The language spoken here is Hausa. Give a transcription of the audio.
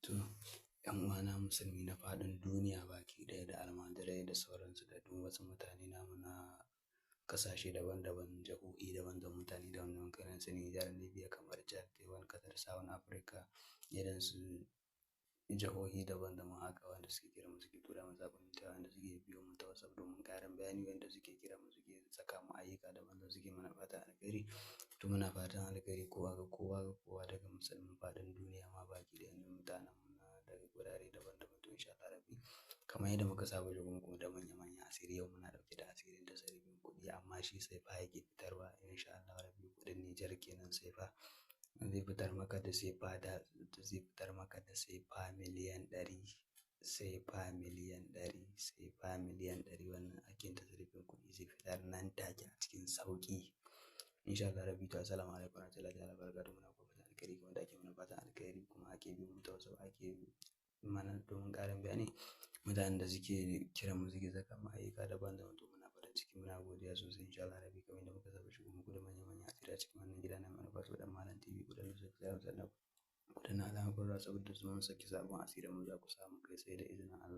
To, 'yan uwana musulmi na faɗin duniya baki ɗaya da almajirai da sauransu da duk wasu mutane namu na ƙasashe daban-daban, jihohi daban-daban, mutane daban-daban kamar su Nijar, Libya, kamar Chad, Taiwan, Qatar, South Africa, irin su jihohi daban-daban haka wanda suke kira mu suke tura mu saƙonni ta wanda suke biyo mu ta WhatsApp domin ƙarin bayani, wanda suke kira mu suke saka mu ayyuka daban-daban suke mana fatan alheri. To muna fatan alheri kowa ga kowa daga musulmin faɗin duniya ma baki ɗaya da mutanen mu na daga gurare daban-daban to insha Allah rabbi. Kamar yadda muka saba shigo muku da manya-manyan asiri yau muna ɗauke da asirin da sarkin kuɗi amma shi Saifa yake fitarwa insha Allah rabbi kuɗin Nijar kenan Saifa. Zai fitar maka da Saifa zai fitar maka da Saifa miliyan 100, Saifa miliyan 100, Saifa miliyan 100 wannan ake ta sarkin kuɗi zai fitar nan take a cikin sauƙi. Insha Allah rabbi to assalamu alaikum warahmatullahi wabarakatuh muna kuma fatan alheri kuma da ake mana fatan alheri kuma ake bi mu ta WhatsApp ake mana domin ƙarin bayani. Mutanen da suke kiran mu suke saka mu ayyuka daban-daban to muna farin ciki muna godiya sosai insha Allah rabbi kamar yadda muka saba shigo muku da manya-manyan asiri a cikin wannan gida na Manufatu da Malam TV kuɗin da suka tsaya sannan kuɗin alamar saboda su mun saki sabon asirin mu za ku samu kai sai da izinin Allah.